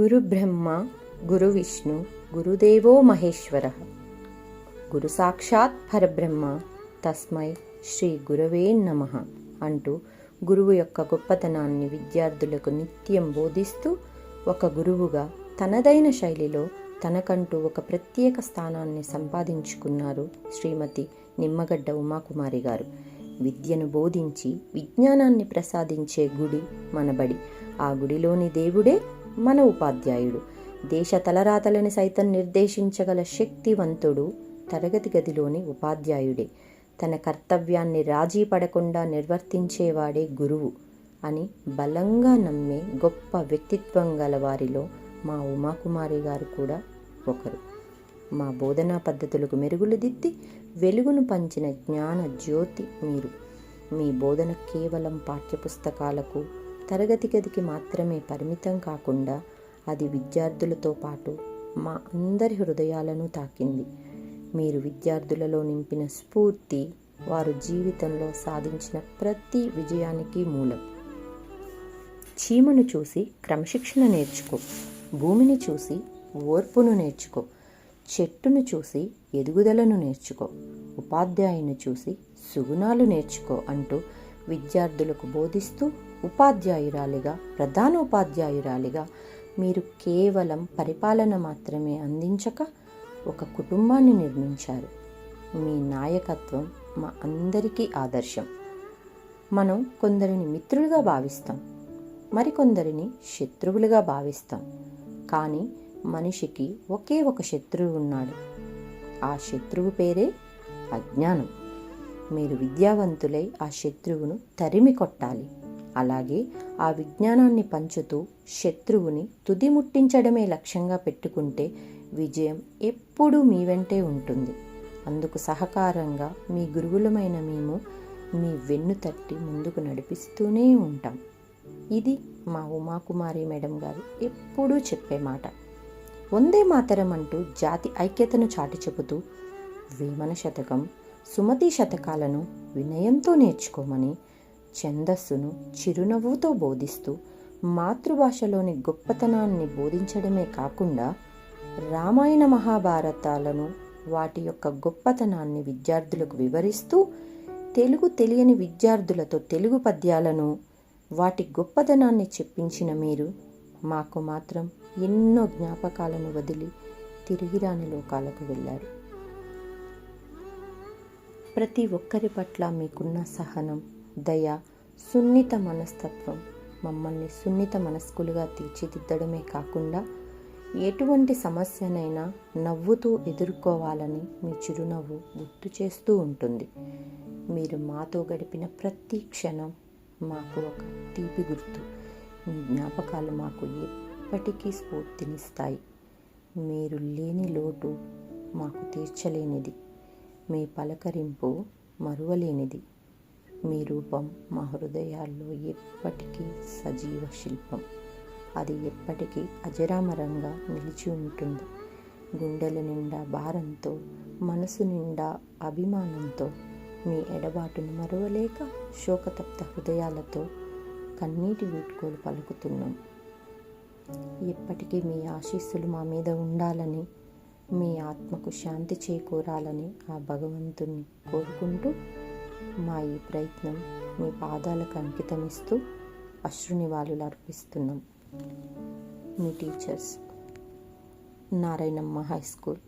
గురు బ్రహ్మ గురు విష్ణు గురుదేవో మహేశ్వర గురు సాక్షాత్ పరబ్రహ్మ తస్మై శ్రీ గురవే నమః అంటూ గురువు యొక్క గొప్పతనాన్ని విద్యార్థులకు నిత్యం బోధిస్తూ ఒక గురువుగా తనదైన శైలిలో తనకంటూ ఒక ప్రత్యేక స్థానాన్ని సంపాదించుకున్నారు శ్రీమతి నిమ్మగడ్డ ఉమాకుమారి గారు. విద్యను బోధించి విజ్ఞానాన్ని ప్రసాదించే గుడి మన బడి. ఆ గుడిలోని దేవుడే మన ఉపాధ్యాయుడు. దేశ తలరాతలని సైతం నిర్దేశించగల శక్తివంతుడు తరగతి గదిలోని ఉపాధ్యాయుడే. తన కర్తవ్యాన్ని రాజీ పడకుండా నిర్వర్తించేవాడే గురువు అని బలంగా నమ్మే గొప్ప వ్యక్తిత్వం గల వారిలో మా ఉమాకుమారి గారు కూడా ఒకరు. మా బోధనా పద్ధతులకు మెరుగులు దిద్ది వెలుగును పంచిన జ్ఞాన జ్యోతి మీరు. మీ బోధన కేవలం పాఠ్యపుస్తకాలకు తరగతి గదికి మాత్రమే పరిమితం కాకుండా అది విద్యార్థులతో పాటు మా అందరి హృదయాలను తాకింది. మీరు విద్యార్థులలో నింపిన స్ఫూర్తి వారు జీవితంలో సాధించిన ప్రతి విజయానికి మూలం. చీమను చూసి క్రమశిక్షణ నేర్చుకో, భూమిని చూసి ఓర్పును నేర్చుకో, చెట్టును చూసి ఎదుగుదలను నేర్చుకో, ఉపాధ్యాయుని చూసి సుగుణాలు నేర్చుకో అంటూ విద్యార్థులకు బోధిస్తూ ఉపాధ్యాయురాలిగా, ప్రధాన ఉపాధ్యాయురాలిగా మీరు కేవలం పరిపాలన మాత్రమే అందించక ఒక కుటుంబాన్ని నిర్మించారు. మీ నాయకత్వం మా అందరికీ ఆదర్శం. మనం కొందరిని మిత్రులుగా భావిస్తాం, మరికొందరిని శత్రువులుగా భావిస్తాం. కానీ మనిషికి ఒకే ఒక శత్రువు ఉన్నాడు. ఆ శత్రువు పేరే అజ్ఞానం. మీరు విద్యావంతులై ఆ శత్రువును తరిమి కొట్టాలి. అలాగే ఆ విజ్ఞానాన్ని పంచుతూ శత్రువుని తుది ముట్టించడమే లక్ష్యంగా పెట్టుకుంటే విజయం ఎప్పుడూ మీ వెంటే ఉంటుంది. అందుకు సహకారంగా మీ గురువులమైన మేము మీ వెన్ను తట్టి ముందుకు నడిపిస్తూనే ఉంటాం. ఇది మా ఉమాకుమారి మేడం గారు ఎప్పుడూ చెప్పే మాట. వందే మాతరం అంటూ జాతి ఐక్యతను చాటి చెబుతూ వేమన శతకం, సుమతి శతకాలను వినయంతో నేర్చుకోమని ఛందస్సును చిరునవ్వుతో బోధిస్తూ మాతృభాషలోని గొప్పతనాన్ని బోధించడమే కాకుండా రామాయణ మహాభారతాలను వాటి యొక్క గొప్పతనాన్ని విద్యార్థులకు వివరిస్తూ తెలుగు తెలియని విద్యార్థులతో తెలుగు పద్యాలను వాటి గొప్పతనాన్ని చెప్పించిన మీరు మాకు మాత్రం ఎన్నో జ్ఞాపకాలను వదిలి తిరిగి రాని లోకాలకు వెళ్ళారు. ప్రతి ఒక్కరి పట్ల మీకున్న సహనం, దయ, సున్నిత మనస్తత్వం మమ్మల్ని సున్నిత మనస్కులుగా తీర్చిదిద్దడమే కాకుండా ఎటువంటి సమస్యనైనా నవ్వుతూ ఎదుర్కోవాలని మీ చిరునవ్వు గుర్తు చేస్తూ ఉంటుంది. మీరు మాతో గడిపిన ప్రతి క్షణం మాకు ఒక తీపి గుర్తు. మీ జ్ఞాపకాలు మాకు ఎప్పటికీ స్ఫూర్తినిస్తాయి. మీరు లేని లోటు మాకు తీర్చలేనిది. మీ పలకరింపు మరువలేనిది. మీ రూపం మా హృదయాల్లో ఎప్పటికీ సజీవ శిల్పం. అది ఎప్పటికీ అజరామరంగా నిలిచి ఉంటుంది. గుండెల నిండా భారంతో, మనసు నిండా అభిమానంతో మీ ఎడబాటును మరువలేక శోకతప్త హృదయాలతో కన్నీటి వీడ్కోలు పలుకుతున్నాం. ఎప్పటికీ మీ ఆశీస్సులు మా మీద ఉండాలని, మీ ఆత్మకు శాంతి చేకూరాలని ఆ భగవంతుణ్ణి కోరుకుంటూ మా ఈ ప్రయత్నం మీ పాదాలకు అంకితమిస్తూ అశ్రునివాళులు అర్పిస్తున్నాం. మీ టీచర్స్, నారాయణమ్మ హై స్కూల్.